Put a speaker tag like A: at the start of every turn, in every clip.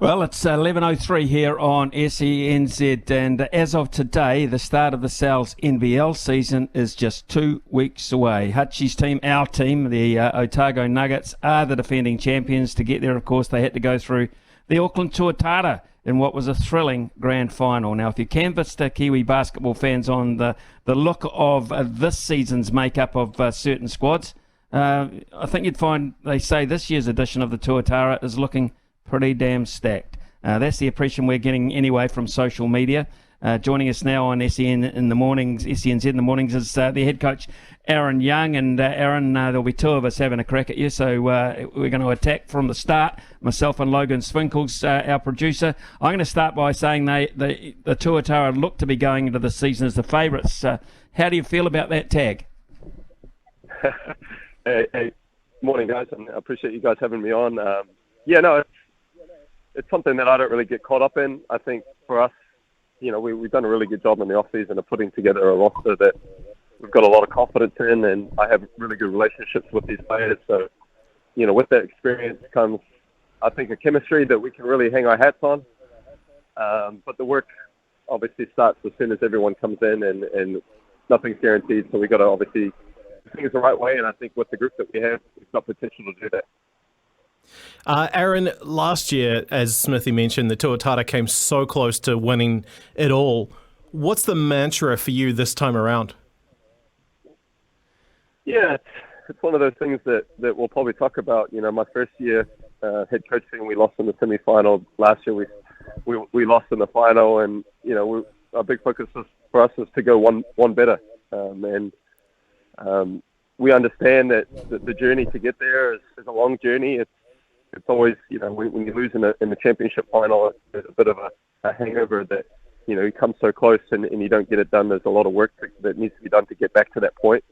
A: Well, it's 11:03 here on SENZ, and as of today, the start of the Sal's NBL season is just 2 weeks away. Hutchie's team, our team, the Otago Nuggets, are the defending champions. To get there, of course, they had to go through the Auckland Tuatara in what was a thrilling grand final. Now, if you canvassed Kiwi basketball fans on the look of this season's makeup of certain squads, I think you'd find they say this year's edition of the Tuatara is looking pretty damn stacked. That's the impression we're getting anyway from social media. Joining us now on SENZ in the mornings is the head coach Aaron Young. And Aaron, there'll be two of us having a crack at you, so we're going to attack from the start. Myself and Logan Swinkels, our producer. I'm going to start by saying the Tuatara look to be going into the season as the favourites. How do you feel about that tag?
B: Hey, morning guys, and I appreciate you guys having me on. It's something that I don't really get caught up in. I think for us, we've done a really good job in the off-season of putting together a roster that we've got a lot of confidence in, and I have really good relationships with these players. So, with that experience comes, I think, a chemistry that we can really hang our hats on. But the work obviously starts as soon as everyone comes in, and nothing's guaranteed. So we've got to obviously do things the right way, and I think with the group that we have, we've got potential to do that.
C: Aaron, last year, as Smithy mentioned, the Tuatara came so close to winning it all. What's the mantra for you this time around? Yeah,
B: it's one of those things that we'll probably talk about. My first year head coaching, we lost in the semi-final. Last year we lost in the final, and our big focus for us is to go one better. We understand that the journey to get there is a long journey. It's always, when you lose in the championship final, there's a bit of a hangover that, you come so close and you don't get it done. There's a lot of work that needs to be done to get back to that point.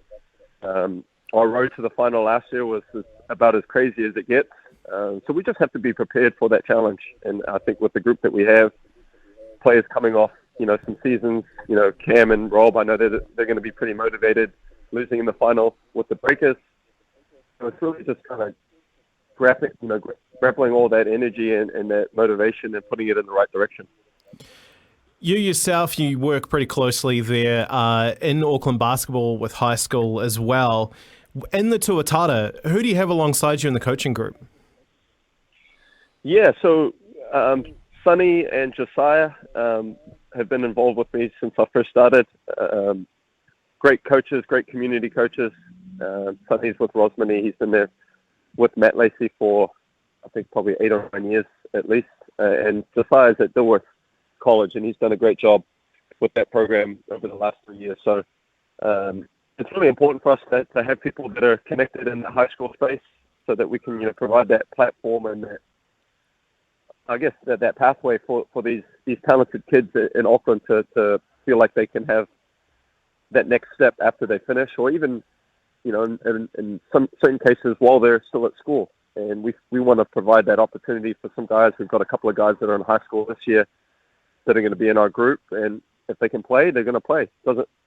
B: Our road to the final last year was about as crazy as it gets. So we just have to be prepared for that challenge. And I think with the group that we have, players coming off, some seasons, Cam and Rob, I know they're going to be pretty motivated, losing in the final with the Breakers. So it's really just kind of grappling all that energy and that motivation and putting it in the right direction.
C: You yourself, you work pretty closely there in Auckland basketball with high school as well. In the Tuatara, who do you have alongside you in the coaching group?
B: Yeah, so Sonny and Josiah have been involved with me since I first started. Great coaches, great community coaches. Sonny's with Rosmini. He's been there with Matt Lacey for, I think, probably 8 or 9 years at least. And Josiah's at Dilworth College, and he's done a great job with that program over the last 3 years. So it's really important for us to have people that are connected in the high school space so that we can, provide that platform and that pathway for these talented kids in Auckland to feel like they can have that next step after they finish, or even in some certain cases while they're still at school. And we want to provide that opportunity for some guys. We've got a couple of guys that are in high school this year that are going to be in our group, and if they can play, they're going to play.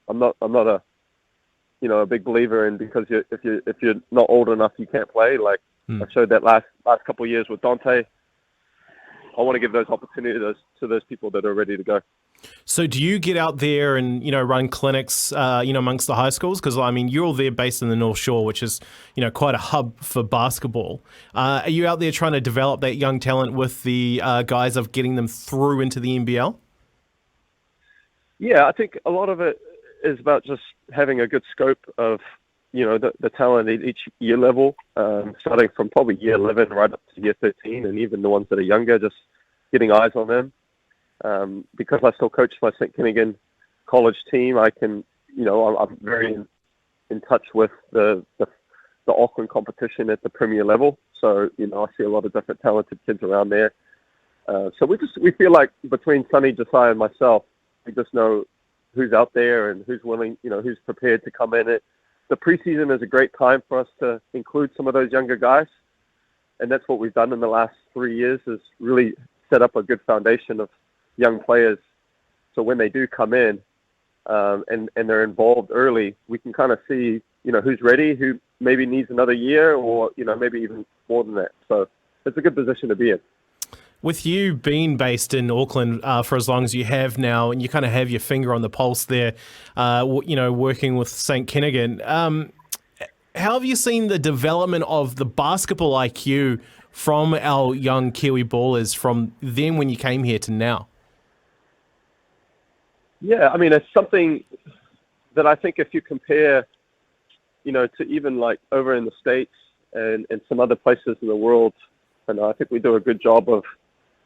B: I'm not a big believer in because if you're not old enough, you can't play. I showed that last couple of years with Dante. I want to give those opportunities to those people that are ready to go.
C: So do you get out there and, run clinics, amongst the high schools? Because, you're all there based in the North Shore, which is, quite a hub for basketball. Are you out there trying to develop that young talent with the guys of getting them through into the NBL?
B: Yeah, I think a lot of it is about just having a good scope of, the talent at each year level, starting from probably year 11 right up to year 13, and even the ones that are younger, just getting eyes on them. Because I still coach my St. Kinnigan college team, I can, I'm very in touch with the Auckland competition at the premier level. So, I see a lot of different talented kids around there. So we feel like between Sonny, Josiah, and myself, we just know who's out there and who's willing, who's prepared to come in. The preseason is a great time for us to include some of those younger guys. And that's what we've done in the last 3 years, is really set up a good foundation of young players. So when they do come in and they're involved early, we can kind of see, who's ready, who maybe needs another year, or, maybe even more than that. So it's a good position to be in.
C: With you being based in Auckland for as long as you have now, and you kind of have your finger on the pulse there, working with St. Kennigan, how have you seen the development of the basketball IQ from our young Kiwi ballers from then when you came here to now?
B: Yeah, I mean, it's something that I think if you compare, to even like over in the States and some other places in the world, and I think we do a good job of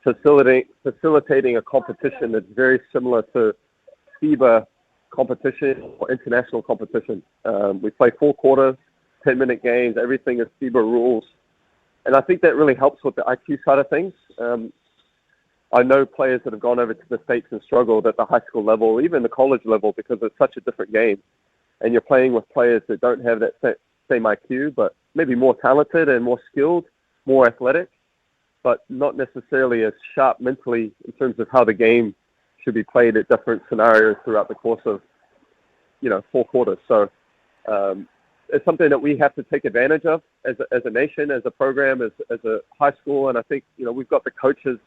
B: facilitating a competition that's very similar to FIBA competition or international competition. We play 4 quarters, 10-minute games. Everything is FIBA rules. And I think that really helps with the IQ side of things. I know players that have gone over to the States and struggled at the high school level, even the college level, because it's such a different game. And you're playing with players that don't have that same IQ, but maybe more talented and more skilled, more athletic, but not necessarily as sharp mentally in terms of how the game should be played at different scenarios throughout the course of, 4 quarters. So it's something that we have to take advantage of as a nation, as a program, as a high school. And I think, we've got the coaches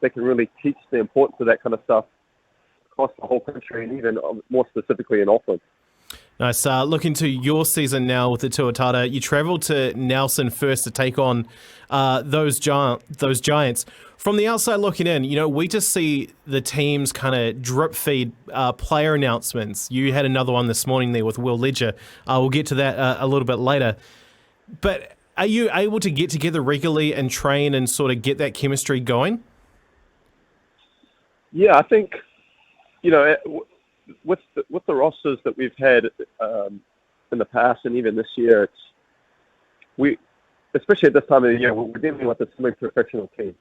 B: that can really teach the importance of that kind of stuff across the whole country and even more specifically in Auckland.
C: Nice. Look into your season now with the Tuatara. You travelled to Nelson first to take on those Giants. From the outside looking in, we just see the teams kind of drip feed player announcements. You had another one this morning there with Will Ledger. We'll get to that a little bit later. But are you able to get together regularly and train and sort of get that chemistry going?
B: Yeah, I think, with the rosters that we've had in the past and even this year, especially at this time of the year, we're dealing with a semi-professional team.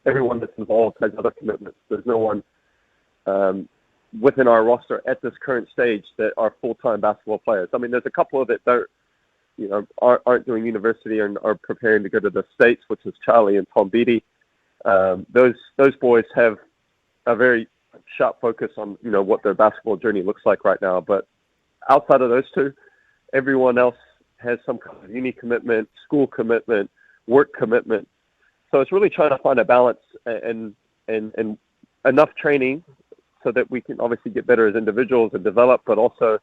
B: Everyone that's involved has other commitments. There's no one within our roster at this current stage that are full-time basketball players. I mean, there's a couple of it that aren't doing university and are preparing to go to the States, which is Charlie and Tom Beatty. Those boys have a very sharp focus on what their basketball journey looks like right now. But outside of those two, everyone else has some kind of uni commitment, school commitment, work commitment. So it's really trying to find a balance and enough training so that we can obviously get better as individuals and develop, but also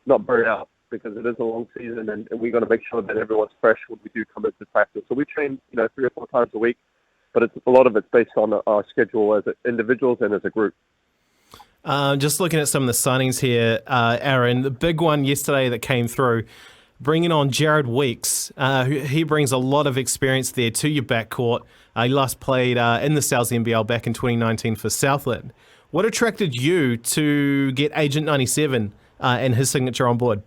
B: not burn out, because it is a long season and we've got to make sure that everyone's fresh when we do come into practice. So we train 3 or 4 times a week, but a lot of it's based on our schedule as individuals and as a group.
C: Just looking at some of the signings here, Aaron, the big one yesterday that came through, bringing on Jarrad Weeks. He brings a lot of experience there to your backcourt. He last played in the SENZ back in 2019 for Southland. What attracted you to get Agent 97 and his signature on board?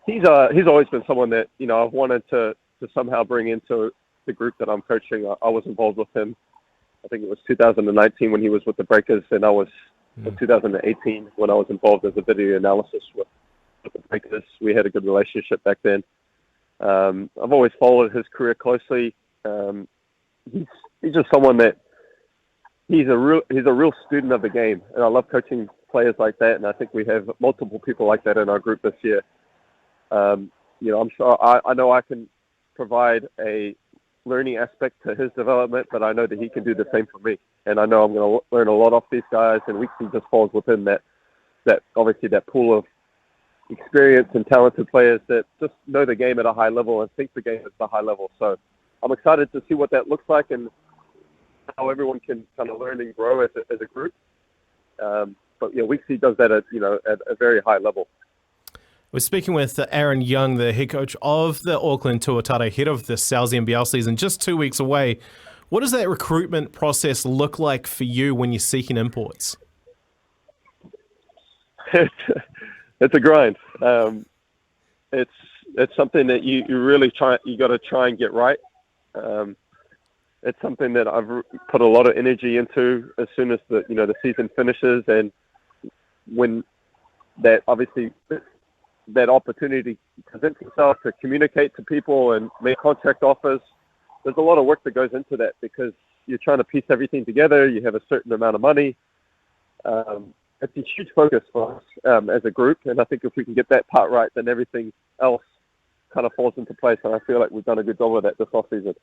B: He's always been someone that I've wanted to somehow bring into the group that I'm coaching. I was involved with him. I think it was 2019 when he was with the Breakers, and I was in 2018 when I was involved as a video analysis with the Breakers. We had a good relationship back then. I've always followed his career closely. He's just someone that he's a real student of the game, and I love coaching players like that. And I think we have multiple people like that in our group this year. I'm sure I know I can provide a learning aspect to his development, but I know that he can do the same for me. And I know I'm going to learn a lot off these guys, and Weeksy just falls within that obviously that pool of experienced and talented players that just know the game at a high level and think the game at a high level. So I'm excited to see what that looks like and how everyone can kind of learn and grow as a group. But Weeksy does that at a very high level.
C: We're speaking with Aaron Young, the head coach of the Auckland Tuatara, ahead of the SENZ season, just 2 weeks away. What does that recruitment process look like for you when you're seeking imports?
B: It's a grind. It's something that you really got to try and get right. It's something that I've put a lot of energy into as soon as the season finishes, and when that obviously that opportunity presents itself to communicate to people and make contract offers. There's a lot of work that goes into that because you're trying to piece everything together. You have a certain amount of money. It's a huge focus for us as a group, and I think if we can get that part right, then everything else kind of falls into place, and I feel like we've done a good job of that this offseason.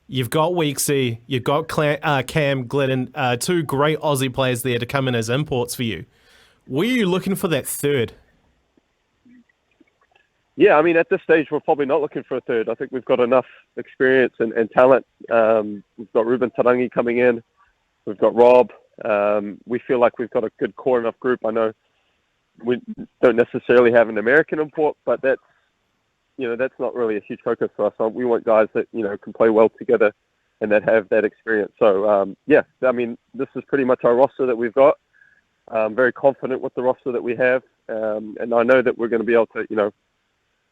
C: You've got Weeksy, you've got Cam Gliddon, two great Aussie players there to come in as imports for you. Were you looking for that third?
B: Yeah, I mean, at this stage, we're probably not looking for a third. I think we've got enough experience and talent. We've got Reuben Te Rangi coming in. We've got Rob. We feel like we've got a good core enough group. I know we don't necessarily have an American import, but that's not really a huge focus for us. We want guys that, can play well together and that have that experience. So, I mean, this is pretty much our roster that we've got. I'm very confident with the roster that we have. And I know that we're going to be able to,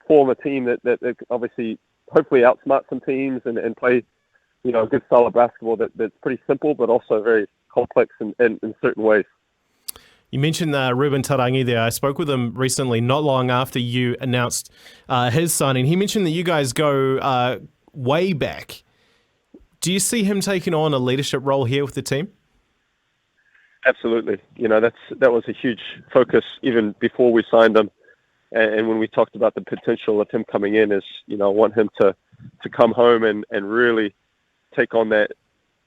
B: form a team that obviously hopefully outsmart some teams and play, a good style of basketball that's pretty simple but also very complex in certain ways.
C: You mentioned Reuben Te Rangi there. I spoke with him recently, not long after you announced his signing. He mentioned that you guys go way back. Do you see him taking on a leadership role here with the team?
B: Absolutely. That was a huge focus even before we signed him. And when we talked about the potential of him coming in, I want him to come home and really take on that,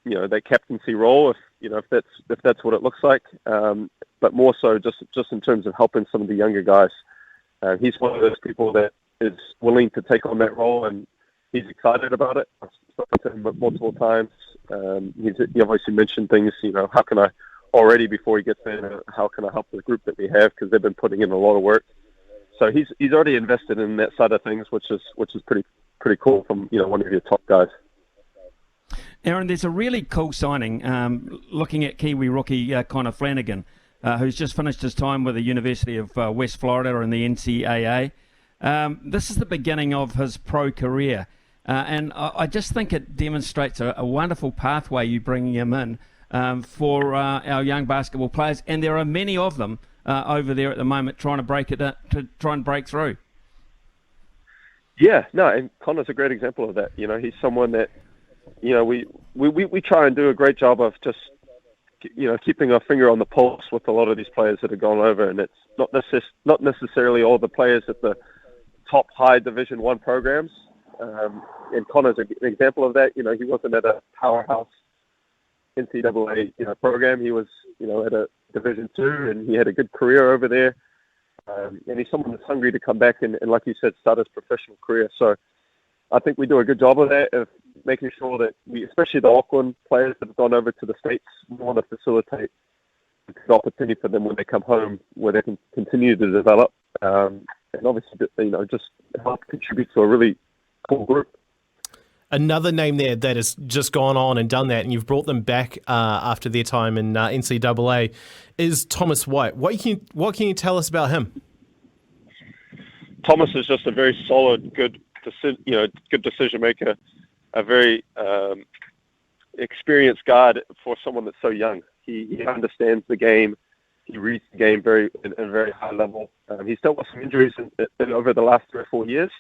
B: that captaincy role, if that's what it looks like. But more so just in terms of helping some of the younger guys. He's one of those people that is willing to take on that role, and he's excited about it. I've spoken to him multiple times. He obviously mentioned things, how can I already before he gets in, how can I help the group that we have, because they've been putting in a lot of work. So he's already invested in that side of things, which is pretty cool from one of your top guys.
A: Aaron, there's a really cool signing. Looking at Kiwi rookie Connor Flanagan, who's just finished his time with the University of West Florida in the NCAA. This is the beginning of his pro career, and I just think it demonstrates a wonderful pathway you bringing him in for our young basketball players, and there are many of them over there at the moment trying to break through.
B: Yeah, no, and Connor's a great example of that. He's someone that, we try and do a great job of just, keeping our finger on the pulse with a lot of these players that have gone over, and it's not necessarily all the players at the top high Division I programs. And Connor's an example of that. He wasn't at a powerhouse NCAA program. He was at a Division II, and he had a good career over there. And he's someone that's hungry to come back and like you said, start his professional career. So I think we do a good job of that, of making sure that we, especially the Auckland players that have gone over to the States, we want to facilitate the opportunity for them when they come home, where they can continue to develop, and obviously just help contribute to a really cool group.
C: Another name there that has just gone on and done that, and you've brought them back after their time in NCAA, is Thomas White. What can you tell us about him?
B: Thomas is just a very solid, good decision maker, a very experienced guard for someone that's so young. He understands the game. He reads the game at a very high level. He's dealt with some injuries over the last 3 or 4 years,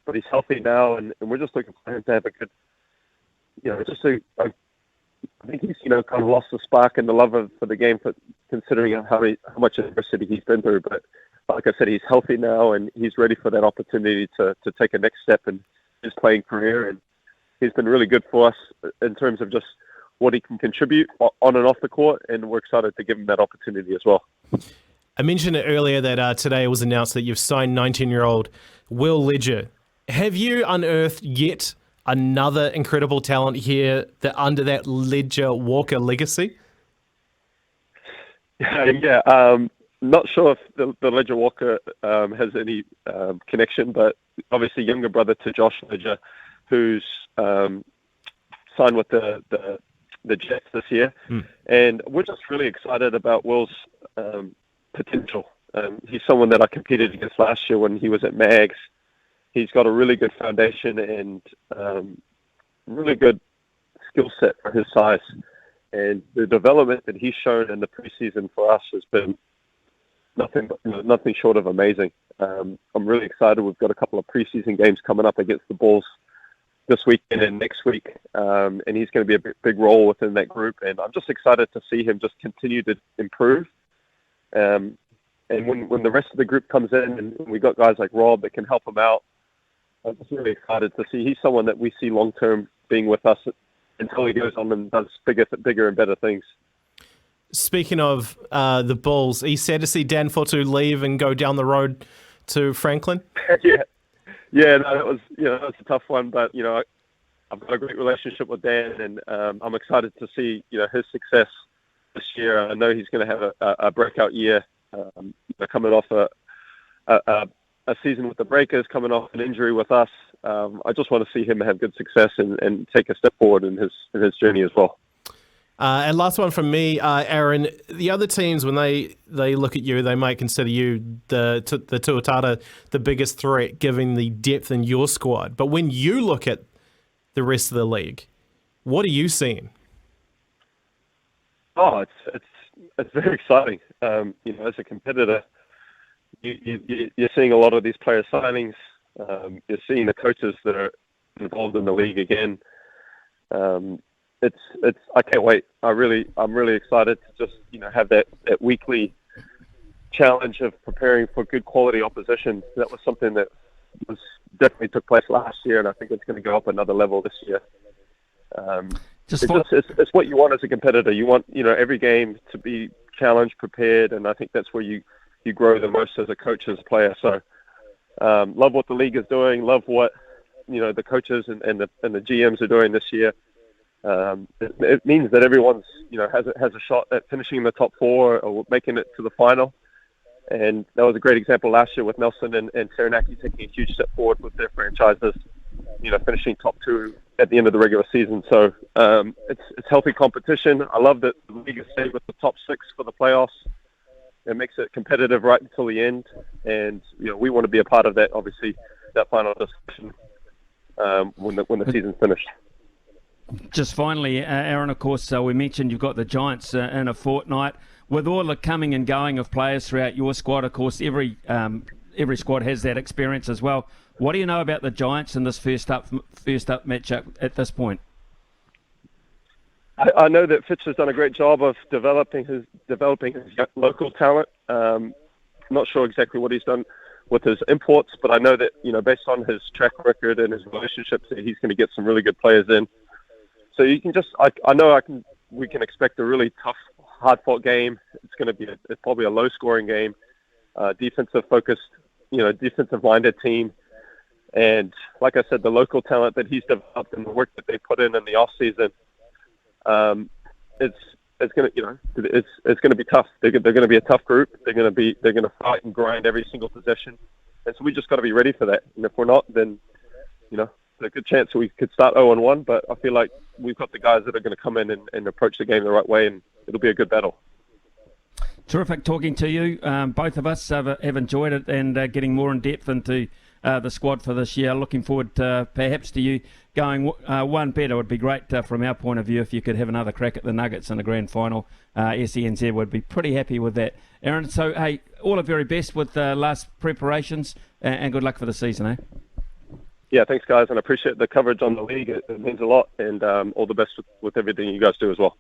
B: but he's healthy now, and we're just looking for him to have a good, I think he's, kind of lost the spark and the love for the game, considering how much adversity he's been through. But like I said, he's healthy now, and he's ready for that opportunity to take a next step in his playing career. And he's been really good for us in terms of just what he can contribute on and off the court, and we're excited to give him that opportunity as well.
C: I mentioned it earlier that today it was announced that you've signed 19-year-old Will Ledger. Have you unearthed yet another incredible talent here under that Ledger Walker legacy?
B: Yeah, not sure if the Ledger Walker has any connection, but obviously younger brother to Josh Ledger, who's signed with the Jets this year. And we're just really excited about Will's potential. He's someone that I competed against last year when he was at Mags. He's got a really good foundation and really good skill set for his size. And the development that he's shown in the preseason for us has been nothing short of amazing. I'm really excited. We've got a couple of preseason games coming up against the Bulls this weekend and next week, and he's going to be a big role within that group. And I'm just excited to see him just continue to improve. And when the rest of the group comes in, and we got guys like Rob that can help him out, I'm just really excited to see. He's someone that we see long-term being with us until he goes on and does bigger and better things.
C: Speaking of the Bulls, are you sad to see Dan Fotu leave and go down the road to Franklin?
B: Yeah, no, it was a tough one, but I've got a great relationship with Dan, and I'm excited to see his success this year. I know he's going to have a breakout year, coming off a season with the Breakers, coming off an injury with us. I just want to see him have good success and take a step forward in his journey as well.
C: And last one from me, Aaron. The other teams, when they look at you, they might consider you the Tuatara the biggest threat, given the depth in your squad. But when you look at the rest of the league, what are you seeing?
B: Oh, it's very exciting. As a competitor, you're seeing a lot of these player signings. You're seeing the coaches that are involved in the league again. I can't wait. I'm really excited to just have that weekly challenge of preparing for good quality opposition. That was something that definitely took place last year, and I think it's going to go up another level this year. It's what you want as a competitor. You want every game to be challenged, prepared, and I think that's where you grow the most as a coach, as a player. So love what the league is doing. Love what the coaches and the GMs are doing this year. It means that everyone's has a shot at finishing in the top four or making it to the final. And that was a great example last year with Nelson and Taranaki taking a huge step forward with their franchises, finishing top two at the end of the regular season. So it's healthy competition. I love that the league has stayed with the top six for the playoffs. It makes it competitive right until the end. And we want to be a part of that, obviously, that final discussion when the season's finished.
A: Just finally, Aaron, of course, we mentioned you've got the Giants in a fortnight. With all the coming and going of players throughout your squad, of course, every squad has that experience as well. What do you know about the Giants in this first up matchup at this point?
B: I know that Fitch has done a great job of developing his local talent. Not sure exactly what he's done with his imports, but I know that based on his track record and his relationships, that he's going to get some really good players in. So you can we can expect a really tough, hard-fought game. It's going to be probably a low-scoring game, defensive-focused, defensive-minded team. And like I said, the local talent that he's developed and the work that they put in the off-season, it's going to be tough. They're going to be a tough group. They're going to fight and grind every single possession. And so we just got to be ready for that. And if we're not, then there's a good chance we could start 0-1. But I feel like we've got the guys that are going to come in and approach the game the right way, and it'll be a good battle.
A: Terrific talking to you. Both of us have enjoyed it and getting more in depth into the squad for this year. Looking forward perhaps to you going one better. It would be great from our point of view if you could have another crack at the Nuggets in the grand final. SENZ would be pretty happy with that. Aaron, so hey, all the very best with last preparations and good luck for the season, eh?
B: Yeah, thanks guys, and I appreciate the coverage on the league. It means a lot, and all the best with everything you guys do as well.